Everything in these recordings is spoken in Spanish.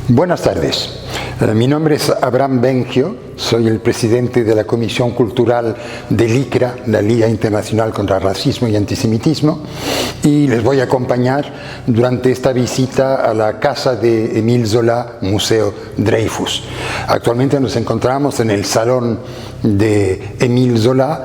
Buenas tardes. Mi nombre es Abraham Benchio, soy el presidente de la Comisión Cultural de LICRA, la Liga Internacional contra el Racismo y Antisemitismo, y les voy a acompañar durante esta visita a la casa de Émile Zola, Museo Dreyfus. Actualmente nos encontramos en el salón de Émile Zola.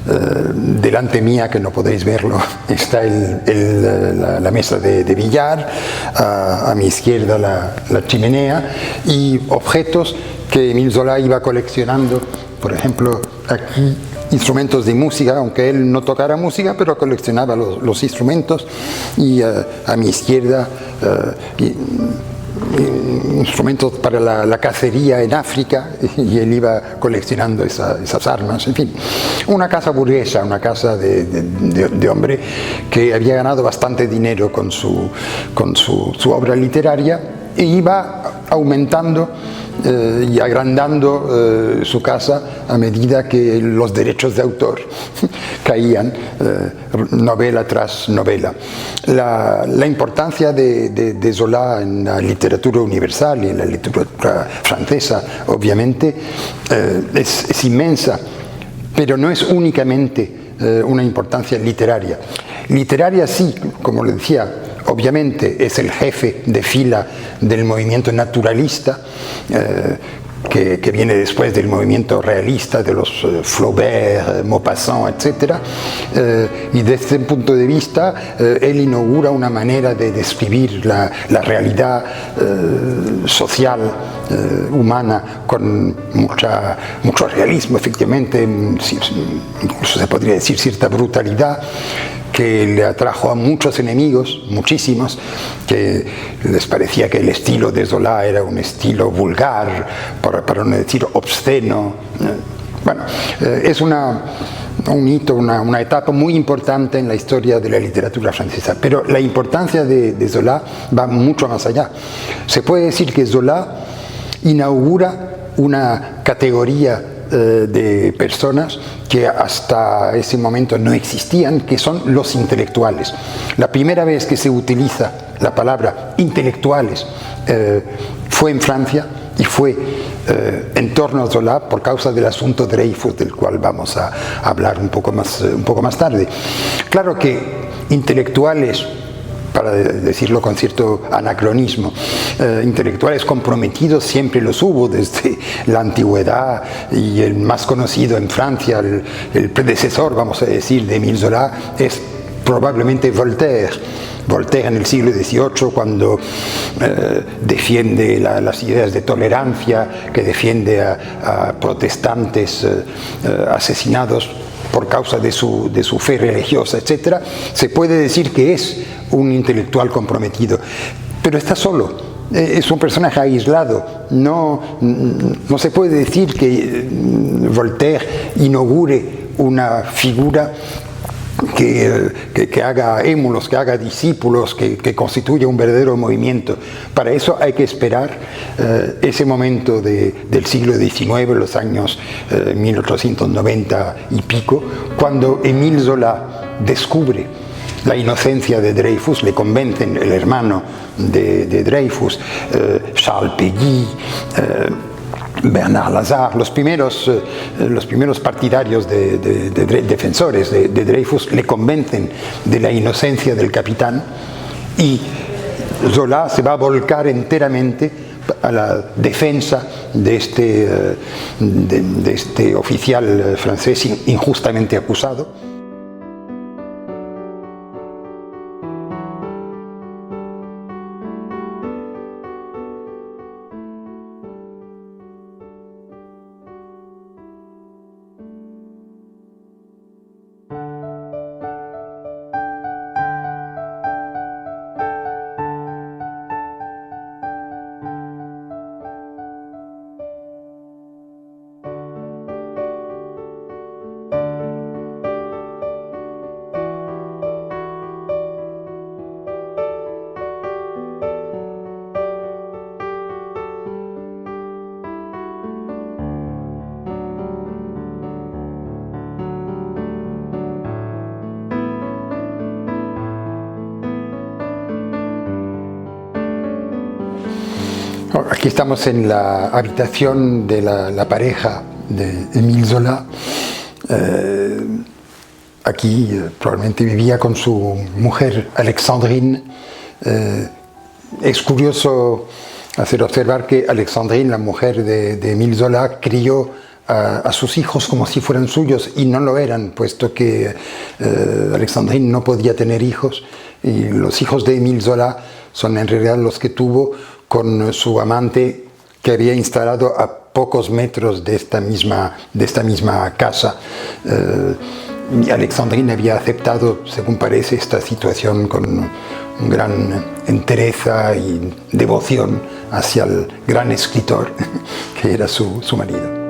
Delante mía, que no podéis verlo, está la mesa de billar, a mi izquierda la chimenea y objetos que Émile Zola iba coleccionando. Por ejemplo, aquí instrumentos de música, aunque él no tocara música, pero coleccionaba los instrumentos, y a mi izquierda instrumentos para la cacería en África, y él iba coleccionando esas armas. En fin, una casa burguesa, una casa de hombre que había ganado bastante dinero con su obra literaria, e iba aumentando y agrandando su casa a medida que los derechos de autor caían novela tras novela. La importancia de Zola en la literatura universal y en la literatura francesa, obviamente, es inmensa, pero no es únicamente una importancia literaria. Literaria sí, como le decía, obviamente es el jefe de fila del movimiento naturalista, que viene después del movimiento realista de los Flaubert, Maupassant, etc. Y desde este punto de vista, él inaugura una manera de describir la realidad social, humana, con mucho realismo, efectivamente, incluso se podría decir cierta brutalidad, que le atrajo a muchos enemigos, muchísimos, que les parecía que el estilo de Zola era un estilo vulgar, para no decir obsceno. Bueno, es un hito, una etapa muy importante en la historia de la literatura francesa, pero la importancia de Zola va mucho más allá. Se puede decir que Zola inaugura una categoría de personas que hasta ese momento no existían, que son los intelectuales. La primera vez que se utiliza la palabra intelectuales fue en Francia, y fue en torno a Zola por causa del asunto Dreyfus, del cual vamos a hablar un poco más tarde. Claro que intelectuales, para decirlo con cierto anacronismo, intelectuales comprometidos siempre los hubo desde la antigüedad, y el más conocido en Francia, el predecesor, vamos a decir, de Émile Zola, es probablemente Voltaire. Voltaire en el siglo XVIII, cuando defiende las ideas de tolerancia, que defiende a protestantes asesinados por causa de su fe religiosa, etc., se puede decir que es un intelectual comprometido, pero está solo, es un personaje aislado. No se puede decir que Voltaire inaugure una figura que haga émulos, que haga discípulos, que constituya un verdadero movimiento. Para eso hay que esperar ese momento del siglo XIX, los años 1890 y pico, cuando Émile Zola descubre la inocencia de Dreyfus, le convencen el hermano de Dreyfus, Charles Péguy, Bernard Lazare, los primeros partidarios defensores de Dreyfus, le convencen de la inocencia del capitán, y Zola se va a volcar enteramente a la defensa de este oficial francés injustamente acusado. Aquí estamos en la habitación de la pareja de Émile Zola. Aquí probablemente vivía con su mujer Alexandrine. Es curioso hacer observar que Alexandrine, la mujer de Émile Zola, crió a sus hijos como si fueran suyos y no lo eran, puesto que Alexandrine no podía tener hijos y los hijos de Émile Zola son en realidad los que tuvo con su amante que había instalado a pocos metros de esta misma casa. Y Alexandrine había aceptado, según parece, esta situación con gran entereza y devoción hacia el gran escritor que era su marido.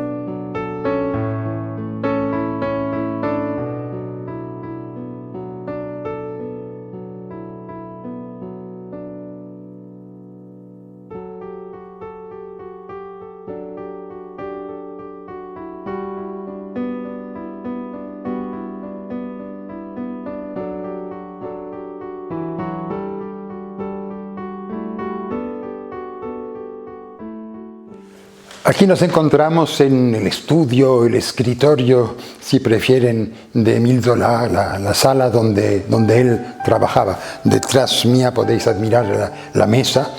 Aquí nos encontramos en el estudio, el escritorio, si prefieren, de Émile Zola, la sala donde él trabajaba. Detrás mía podéis admirar la mesa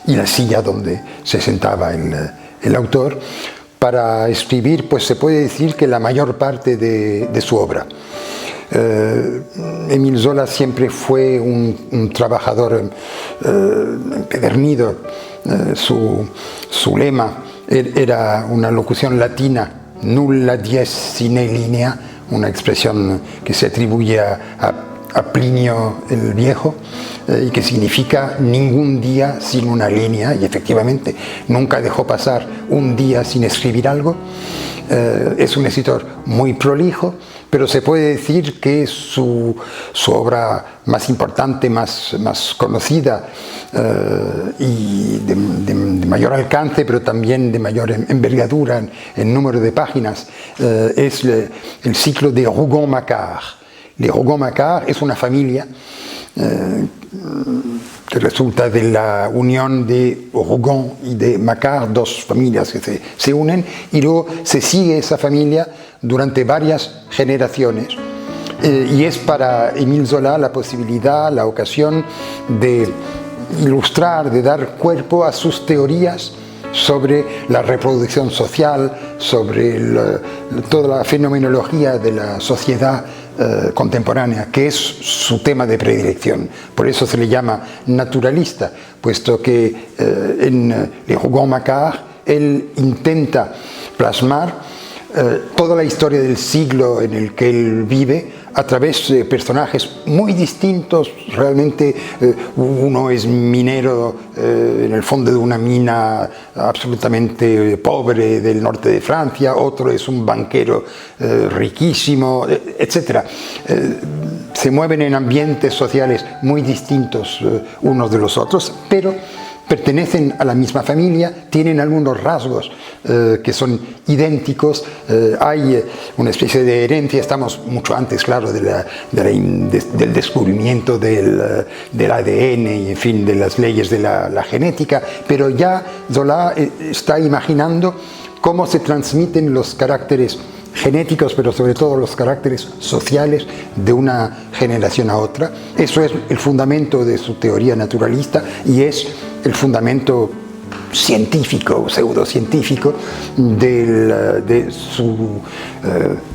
y la silla donde se sentaba el autor para escribir, pues se puede decir que la mayor parte de su obra. Émile Zola siempre fue un trabajador empedernido. Su lema era una locución latina, nulla dies sine linea, una expresión que se atribuye a Plinio el Viejo y que significa ningún día sin una línea, y efectivamente nunca dejó pasar un día sin escribir algo. Es un escritor muy prolijo, pero se puede decir que su obra más importante, más conocida y de mayor alcance, pero también de mayor envergadura en número de páginas, es el ciclo de Rougon-Macquart. Les Rougon-Macquart es una familia que resulta de la unión de Rougon y de Macquart, dos familias que se unen, y luego se sigue esa familia durante varias generaciones. Y es para Émile Zola la posibilidad, la ocasión de ilustrar, de dar cuerpo a sus teorías sobre la reproducción social, sobre toda la fenomenología de la sociedad contemporánea, que es su tema de predilección. Por eso se le llama naturalista, puesto que en Le Rougon-Macquart él intenta plasmar toda la historia del siglo en el que él vive a través de personajes muy distintos. Realmente uno es minero en el fondo de una mina absolutamente pobre del norte de Francia, otro es un banquero riquísimo, etc. Se mueven en ambientes sociales muy distintos unos de los otros, pero pertenecen a la misma familia, tienen algunos rasgos que son idénticos, hay una especie de herencia, estamos mucho antes, claro, del descubrimiento del ADN y, en fin, de las leyes de la genética, pero ya Zola está imaginando cómo se transmiten los caracteres genéticos, pero sobre todo los caracteres sociales de una generación a otra. Eso es el fundamento de su teoría naturalista y es el fundamento científico, pseudocientífico de su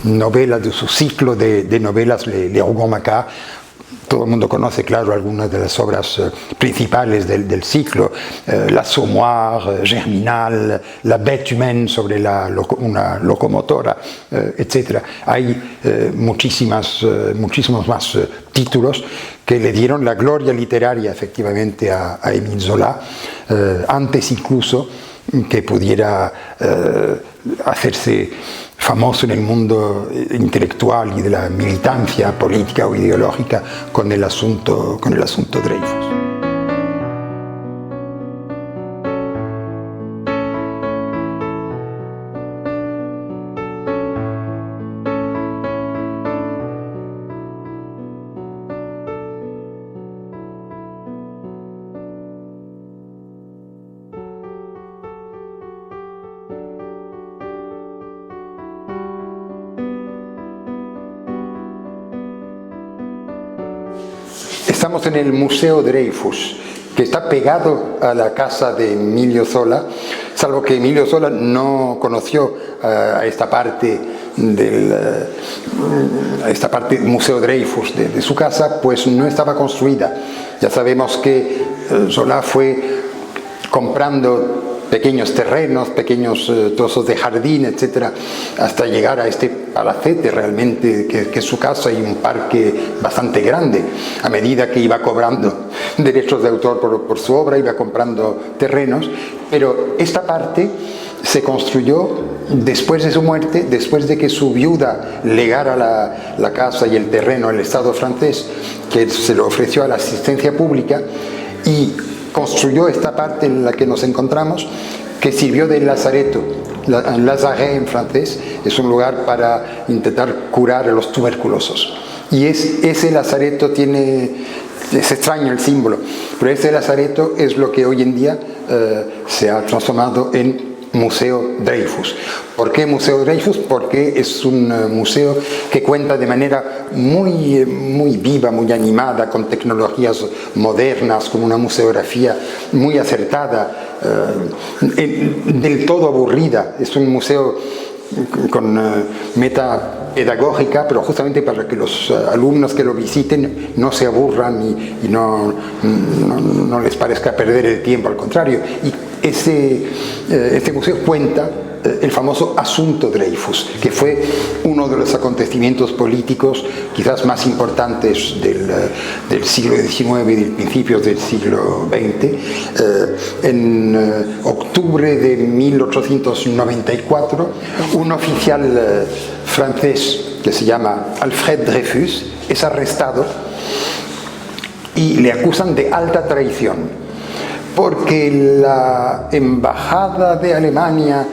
novela, de su ciclo de novelas Le Rougon-Macquart. Todo el mundo conoce, claro, algunas de las obras principales del ciclo, L'Assommoir, Germinal, La Bête Humaine sobre una locomotora, etc. Hay muchísimos más títulos que le dieron la gloria literaria, efectivamente, a Émile Zola, antes incluso que pudiera hacerse famoso en el mundo intelectual y de la militancia política o ideológica con el asunto Dreyfus. Estamos en el Museo Dreyfus, que está pegado a la casa de Emilio Zola, salvo que Emilio Zola no conoció a esta parte del Museo Dreyfus de su casa, pues no estaba construida. Ya sabemos que Zola fue comprando pequeños terrenos, pequeños trozos de jardín, etcétera, hasta llegar a este palacete realmente que es su casa y un parque bastante grande. A medida que iba cobrando derechos de autor por su obra, iba comprando terrenos, pero esta parte se construyó después de su muerte, después de que su viuda legara la casa y el terreno al Estado francés, que se lo ofreció a la asistencia pública, y construyó esta parte en la que nos encontramos, que sirvió de lazareto. Lazaret en francés es un lugar para intentar curar a los tuberculosos. Y ese lazareto es extraño el símbolo, pero ese lazareto es lo que hoy en día se ha transformado en Museo Dreyfus. ¿Por qué Museo Dreyfus? Porque es un museo que cuenta de manera muy, muy viva, muy animada, con tecnologías modernas, con una museografía muy acertada, del todo aburrida. Es un museo con meta pedagógica, pero justamente para que los alumnos que lo visiten no se aburran y no les parezca perder el tiempo, al contrario. Y este museo cuenta el famoso Asunto Dreyfus, que fue uno de los acontecimientos políticos quizás más importantes del siglo XIX y del principios del siglo XX. En octubre de 1894, un oficial francés que se llama Alfred Dreyfus es arrestado y le acusan de alta traición, porque la embajada de Alemania,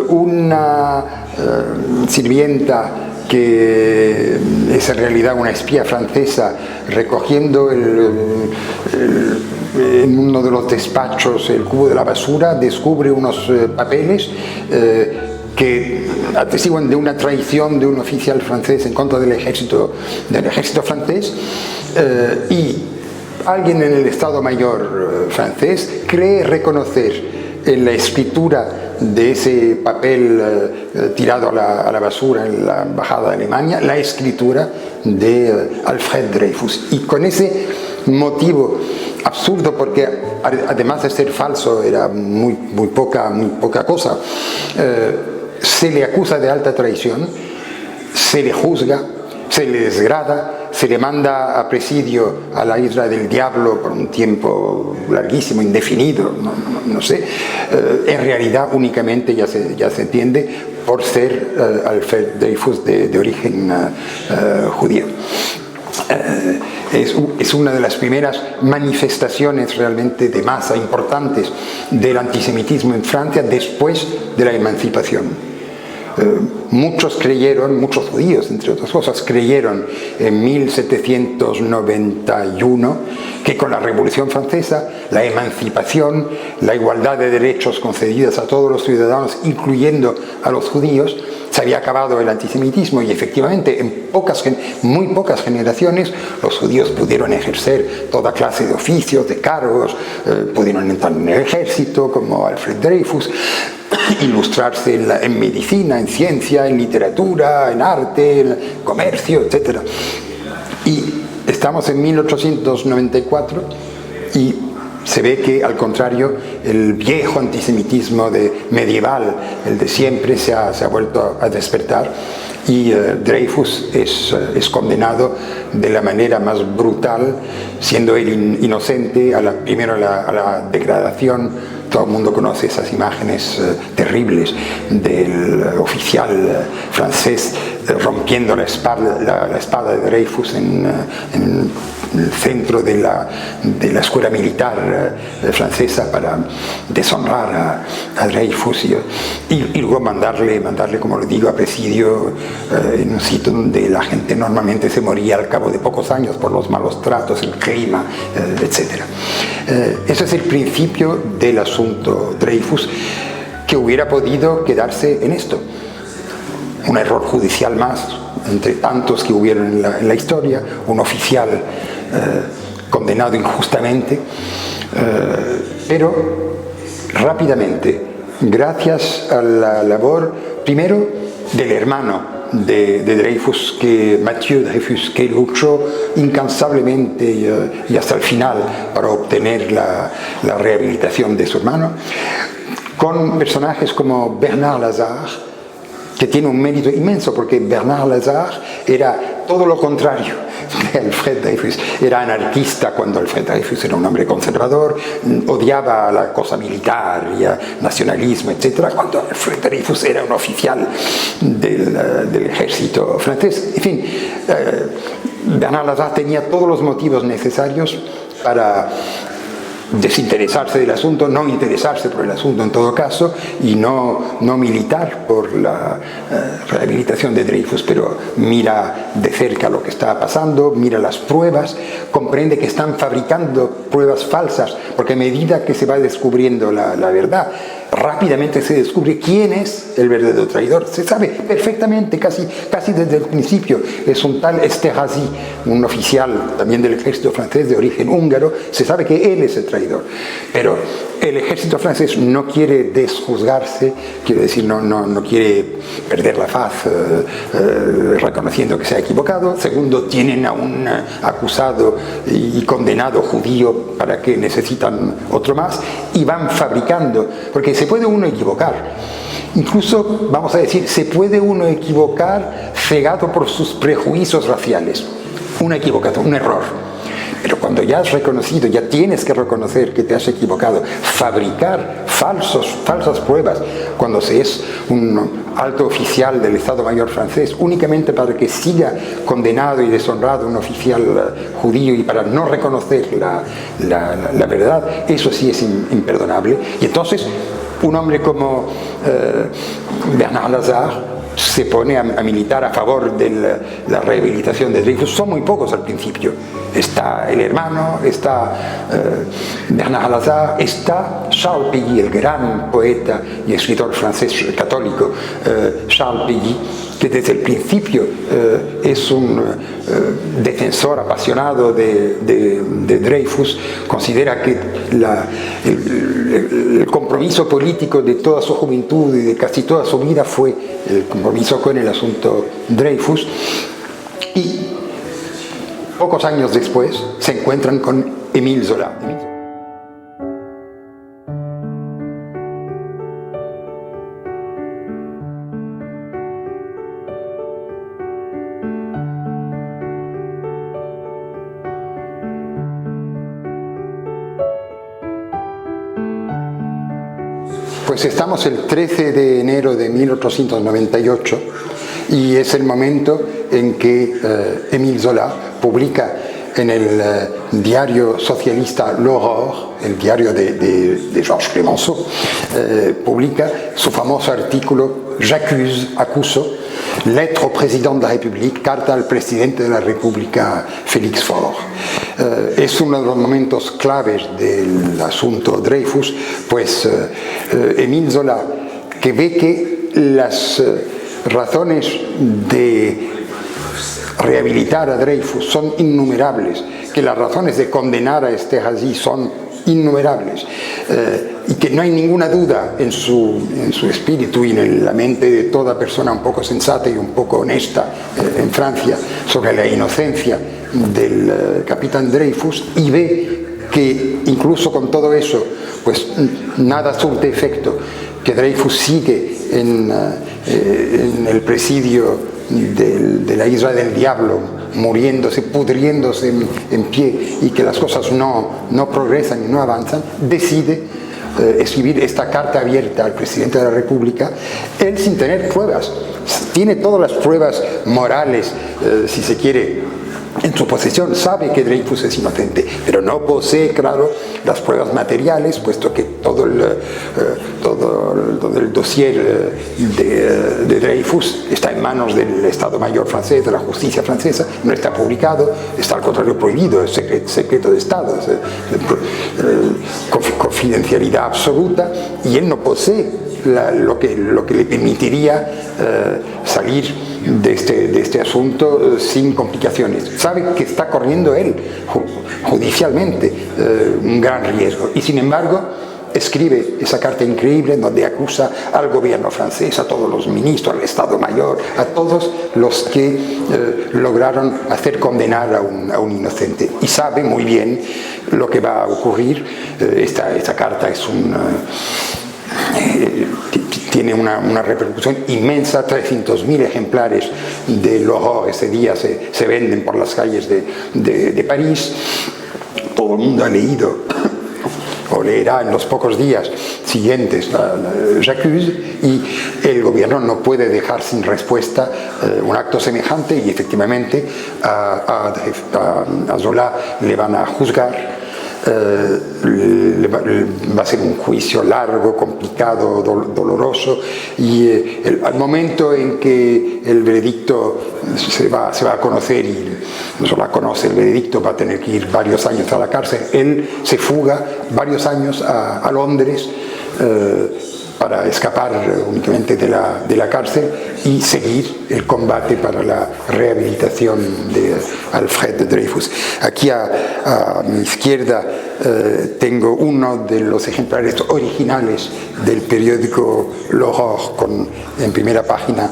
una sirvienta que es en realidad una espía francesa, recogiendo en uno de los despachos el cubo de la basura, descubre unos papeles que atestiguan de una traición de un oficial francés en contra del ejército francés, y alguien en el Estado Mayor francés cree reconocer en la escritura de ese papel tirado a la basura en la embajada de Alemania, la escritura de Alfred Dreyfus. Y con ese motivo absurdo, porque además de ser falso era muy poca cosa, se le acusa de alta traición, se le juzga, se le desgrada, se le manda a presidio a la Isla del Diablo por un tiempo larguísimo, indefinido, no sé. En realidad únicamente, ya se entiende, por ser Alfred Dreyfus de origen judío. Es una de las primeras manifestaciones realmente de masa importantes del antisemitismo en Francia después de la emancipación. Muchos judíos, entre otras cosas, creyeron en 1791 que con la Revolución Francesa, la emancipación, la igualdad de derechos concedidas a todos los ciudadanos, incluyendo a los judíos, se había acabado el antisemitismo, y efectivamente en muy pocas generaciones los judíos pudieron ejercer toda clase de oficios, de cargos, pudieron entrar en el ejército como Alfred Dreyfus, ilustrarse en medicina, en ciencia, en literatura, en arte, en comercio, etc. Y estamos en 1894 y se ve que, al contrario, el viejo antisemitismo medieval, el de siempre, se ha vuelto a despertar, y Dreyfus es condenado de la manera más brutal, siendo él inocente, primero a la degradación. Todo el mundo conoce esas imágenes terribles del oficial francés rompiendo la espada de Dreyfus en el centro de la escuela militar francesa para deshonrar a Dreyfus y luego mandarle, como lo digo, a presidio en un sitio donde la gente normalmente se moría al cabo de pocos años por los malos tratos, el clima, etc. Ese es el principio del asunto Dreyfus, que hubiera podido quedarse en esto. Un error judicial más, entre tantos que hubieron en la historia, un oficial condenado injustamente, pero rápidamente, gracias a la labor, primero, del hermano de Dreyfus, Mathieu Dreyfus, que luchó incansablemente y hasta el final para obtener la rehabilitación de su hermano, con personajes como Bernard Lazare, que tiene un mérito inmenso, porque Bernard Lazare era todo lo contrario de Alfred Dreyfus. Era anarquista cuando Alfred Dreyfus era un hombre conservador, odiaba la cosa militar y el nacionalismo, etc., cuando Alfred Dreyfus era un oficial del ejército francés. En fin, Bernard Lazare tenía todos los motivos necesarios para desinteresarse del asunto, no interesarse por el asunto en todo caso, y no militar por la rehabilitación de Dreyfus, pero mira de cerca lo que está pasando, mira las pruebas, comprende que están fabricando pruebas falsas, porque a medida que se va descubriendo la verdad, rápidamente se descubre quién es el verdadero traidor. Se sabe perfectamente, casi desde el principio. Es un tal Esterhazy, un oficial también del ejército francés de origen húngaro. Se sabe que él es el traidor. Pero el ejército francés no quiere desjuzgarse, quiere decir, no quiere perder la paz reconociendo que se ha equivocado. Segundo, tienen a un acusado y condenado judío para que necesitan otro más, y van fabricando, porque se puede uno equivocar. Incluso, vamos a decir, se puede uno equivocar cegado por sus prejuicios raciales. Una equivocación, un error. Pero cuando ya has reconocido, ya tienes que reconocer que te has equivocado. Fabricar falsas pruebas cuando se es un alto oficial del Estado Mayor francés, únicamente para que siga condenado y deshonrado un oficial judío y para no reconocer la verdad, eso sí es imperdonable. Y entonces, un hombre como Bernard Lazare se pone a militar a favor de la rehabilitación de Dreyfus. Son muy pocos al principio. Está el hermano, está Bernard Lazare, está Charles Péguy, el gran poeta y escritor francés católico, Charles Péguy, que desde el principio es un defensor apasionado de Dreyfus. Considera que el compromiso político de toda su juventud y de casi toda su vida fue el compromiso con el asunto Dreyfus. Y pocos años después se encuentran con Émile Zola. Pues estamos el 13 de enero de 1898 y es el momento en que Émile Zola publica en el diario socialista L'Aurore, el diario de Georges Clemenceau, publica su famoso artículo J'accuse, acuso, lettre au président de la République, carta al presidente de la República, Félix Faure. Es uno de los momentos claves del asunto Dreyfus, pues Émile Zola, que ve que las razones de rehabilitar a Dreyfus son innumerables, que las razones de condenar a Esterhazy son innumerables, y que no hay ninguna duda en su espíritu y en la mente de toda persona un poco sensata y un poco honesta en Francia sobre la inocencia del capitán Dreyfus, y ve que incluso con todo eso pues nada surte efecto, que Dreyfus sigue en el presidio de la isla del diablo, muriéndose, pudriéndose en pie, y que las cosas no progresan y no avanzan, decide escribir esta carta abierta al presidente de la República, él sin tener pruebas. Tiene todas las pruebas morales, si se quiere, en su posesión, sabe que Dreyfus es inocente, pero no posee, claro, las pruebas materiales, puesto que todo el dossier de Dreyfus está en manos del Estado Mayor francés, de la justicia francesa, no está publicado, está al contrario prohibido, es secreto de Estado, es confidencialidad absoluta, y él no posee lo que le permitiría salir de este asunto sin complicaciones. Sabe que está corriendo él judicialmente un gran riesgo y sin embargo escribe esa carta increíble donde acusa al gobierno francés, a todos los ministros, al Estado Mayor, a todos los que lograron hacer condenar a un inocente. Y sabe muy bien lo que va a ocurrir. Esta carta es tiene una repercusión inmensa. 300.000 ejemplares del Horror ese día se venden por las calles de París. Todo el mundo ha leído o leerá en los pocos días siguientes la J'accuse, y el gobierno no puede dejar sin respuesta un acto semejante, y efectivamente a Zola le van a juzgar. Va a ser un juicio largo, complicado, doloroso, y al momento en que el veredicto se va a conocer, y Zola conoce el veredicto, va a tener que ir varios años a la cárcel. Él se fuga varios años a Londres para escapar únicamente de la cárcel y seguir el combate para la rehabilitación de Alfred Dreyfus. Aquí a mi izquierda tengo uno de los ejemplares originales del periódico L'Aurore, con en primera página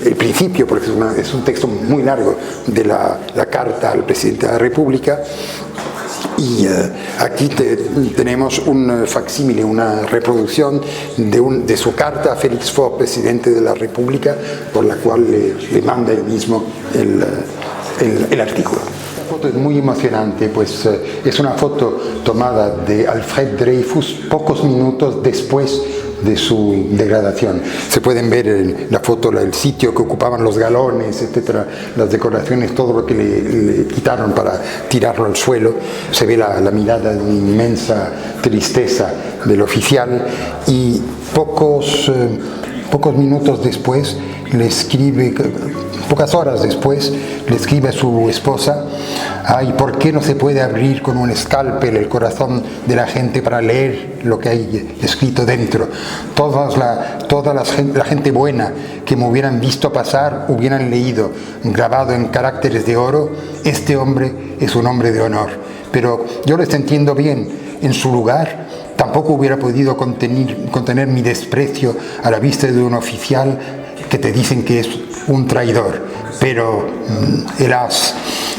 el principio, porque es un texto muy largo de la carta al presidente de la República. Y aquí tenemos un facsímile, una reproducción de su carta a Félix Faure, presidente de la República, por la cual le manda él mismo el artículo. La foto es muy emocionante, pues es una foto tomada de Alfred Dreyfus pocos minutos después de su degradación. Se pueden ver en la foto el sitio que ocupaban los galones, etcétera, las decoraciones, todo lo que le quitaron para tirarlo al suelo. Se ve la mirada de inmensa tristeza del oficial, y pocos minutos después le escribe, pocas horas después, le escribe a su esposa: ay, ¿por qué no se puede abrir con un escalpel el corazón de la gente para leer lo que hay escrito dentro? Toda la gente buena que me hubieran visto pasar hubieran leído, grabado en caracteres de oro: este hombre es un hombre de honor. Pero yo les entiendo bien. En su lugar tampoco hubiera podido contener mi desprecio a la vista de un oficial que te dicen que es un traidor. Pero hélas,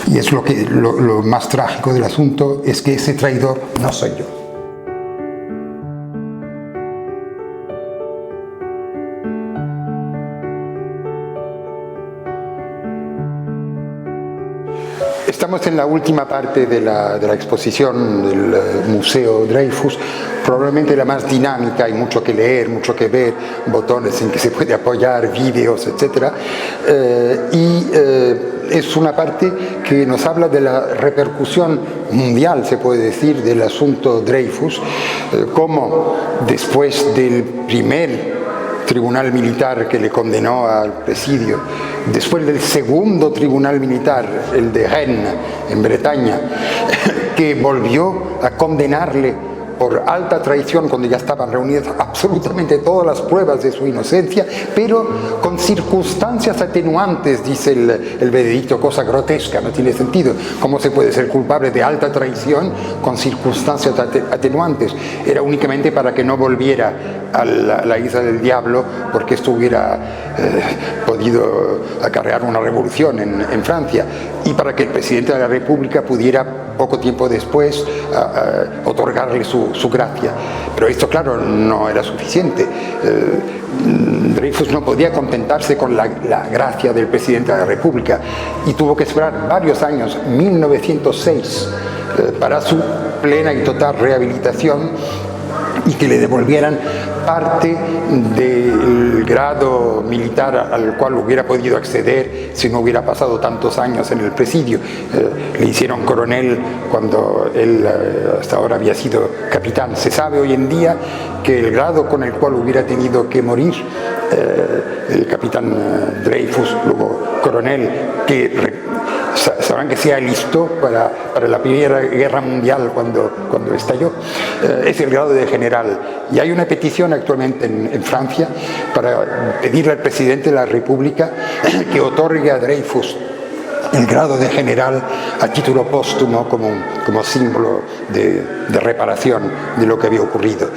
y es lo más trágico del asunto, es que ese traidor no soy yo. Estamos en la última parte de la exposición del Museo Dreyfus, probablemente la más dinámica. Hay mucho que leer, mucho que ver, botones en que se puede apoyar, vídeos, etc. Es una parte que nos habla de la repercusión mundial, se puede decir, del asunto Dreyfus, cómo después del primer tribunal militar que le condenó al presidio, después del segundo tribunal militar, el de Rennes, en Bretaña, que volvió a condenarle por alta traición cuando ya estaban reunidas absolutamente todas las pruebas de su inocencia, pero con circunstancias atenuantes, dice el veredicto, cosa grotesca, no tiene sentido. ¿Cómo se puede ser culpable de alta traición con circunstancias atenuantes? Era únicamente para que no volviera a la isla del diablo, porque esto hubiera podido acarrear una revolución en Francia, y para que el presidente de la República pudiera poco tiempo después otorgarle su gracia. Pero esto, claro, no era suficiente. Dreyfus no podía contentarse con la gracia del presidente de la República, y tuvo que esperar varios años, 1906, para su plena y total rehabilitación, y que le devolvieran parte del grado militar al cual hubiera podido acceder si no hubiera pasado tantos años en el presidio. Le hicieron coronel cuando él hasta ahora había sido capitán. Se sabe hoy en día que el grado con el cual hubiera tenido que morir el capitán Dreyfus, luego coronel, que sabrán que se alistó para la Primera Guerra Mundial cuando estalló, es el grado de general. Y hay una petición actualmente en Francia para pedirle al presidente de la República que otorgue a Dreyfus el grado de general a título póstumo como símbolo de reparación de lo que había ocurrido.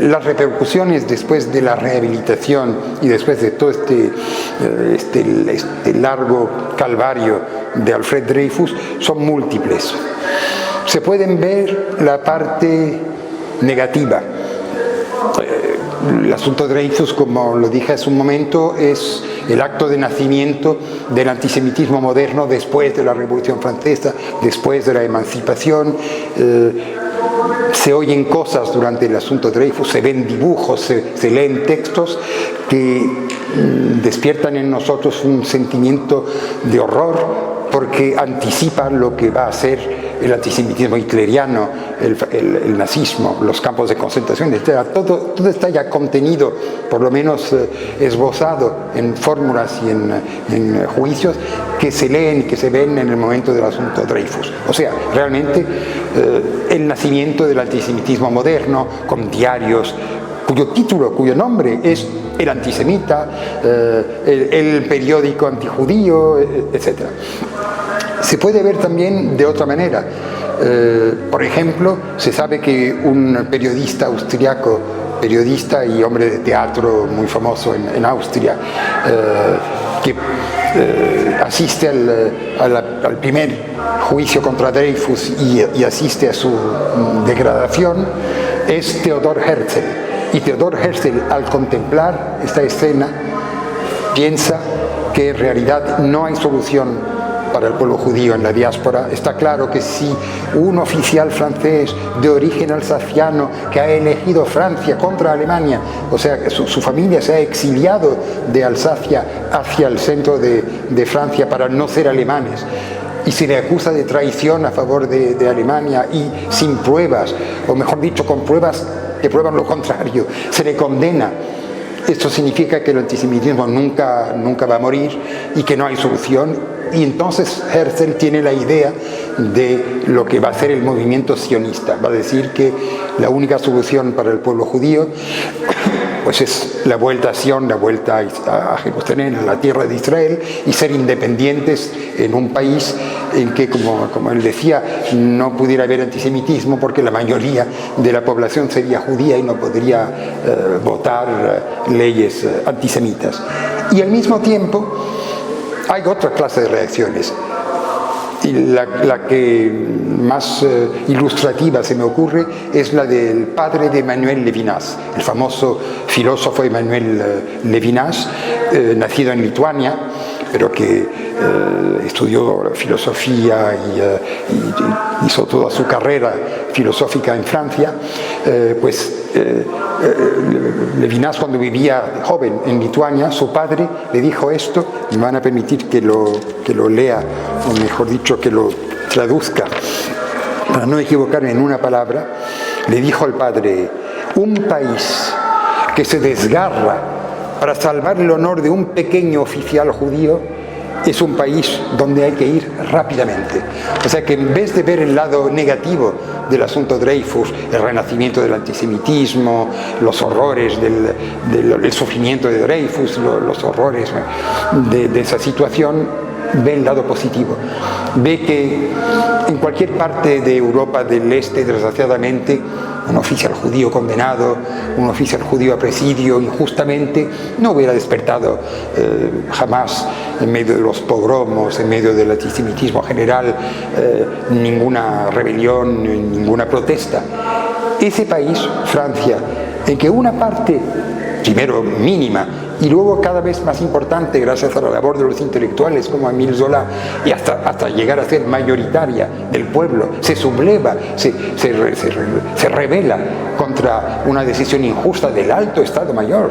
Las repercusiones después de la rehabilitación y después de todo este largo calvario de Alfred Dreyfus son múltiples. Se pueden ver la parte negativa. El asunto de Dreyfus, como lo dije hace un momento, es el acto de nacimiento del antisemitismo moderno después de la Revolución Francesa, después de la emancipación. Se oyen cosas durante el asunto de Dreyfus, se ven dibujos, se leen textos que despiertan en nosotros un sentimiento de horror porque anticipan lo que va a ser el antisemitismo hitleriano, el nazismo, los campos de concentración, etc. Todo está ya contenido, por lo menos esbozado en fórmulas y en juicios que se leen y que se ven en el momento del asunto Dreyfus. O sea, realmente el nacimiento del antisemitismo moderno, con diarios cuyo título, cuyo nombre es El Antisemita, el periódico antijudío, etc. Se puede ver también de otra manera. Por ejemplo, se sabe que un periodista austriaco, periodista y hombre de teatro muy famoso en Austria, que asiste al primer juicio contra Dreyfus y asiste a su degradación, es Theodor Herzl. Y Theodor Herzl, al contemplar esta escena, piensa que en realidad no hay solución para el pueblo judío en la diáspora. Está claro que si un oficial francés de origen alsaciano que ha elegido Francia contra Alemania, o sea, que su familia se ha exiliado de Alsacia hacia el centro de Francia para no ser alemanes, y se le acusa de traición a favor de Alemania y sin pruebas, o mejor dicho, con pruebas que prueban lo contrario, se le condena. Esto significa que el antisemitismo nunca va a morir y que no hay solución. Y entonces Herzl tiene la idea de lo que va a ser el movimiento sionista. Va a decir que la única solución para el pueblo judío pues es la vuelta a Sion, la vuelta a Jerusalén, a la tierra de Israel, y ser independientes en un país en que, como él decía, no pudiera haber antisemitismo porque la mayoría de la población sería judía y no podría votar leyes antisemitas. Y al mismo tiempo hay otra clase de reacciones. Y la que más ilustrativa se me ocurre es la del padre de Emmanuel Levinas, el famoso filósofo Emmanuel Levinas, nacido en Lituania, pero que estudió filosofía y hizo toda su carrera filosófica en Francia. Levinas, cuando vivía joven en Lituania, su padre le dijo esto, y me van a permitir que lo lea, o mejor dicho, que lo traduzca, para no equivocarme en una palabra. Le dijo al padre: un país que se desgarra para salvar el honor de un pequeño oficial judío es un país donde hay que ir rápidamente. O sea que en vez de ver el lado negativo del asunto Dreyfus, el renacimiento del antisemitismo, los horrores del sufrimiento de Dreyfus, los horrores de esa situación, ve el lado positivo. Ve que en cualquier parte de Europa del Este, desgraciadamente, un oficial judío condenado, un oficial judío a presidio injustamente, no hubiera despertado jamás, en medio de los pogromos, en medio del antisemitismo general, ninguna rebelión, ninguna protesta. Ese país, Francia, en que una parte, primero mínima, y luego cada vez más importante gracias a la labor de los intelectuales como Émile Zola, y hasta llegar a ser mayoritaria del pueblo, se subleva, se rebela contra una decisión injusta del alto Estado Mayor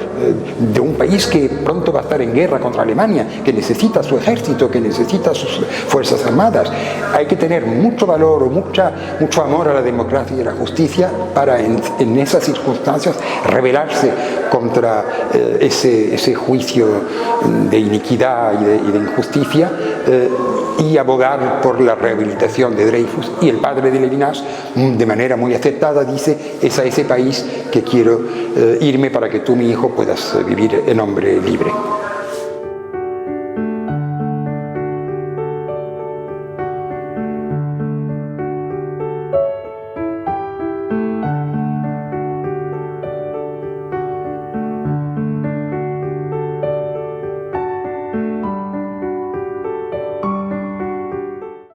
de un país que pronto va a estar en guerra contra Alemania, que necesita su ejército, que necesita sus fuerzas armadas. Hay que tener mucho valor o mucho amor a la democracia y a la justicia para en esas circunstancias rebelarse contra ese juicio de iniquidad y de injusticia, y abogar por la rehabilitación de Dreyfus. Y el padre de Levinas, de manera muy acertada, dice: es a ese país que quiero irme para que tú, mi hijo, puedas vivir en hombre libre.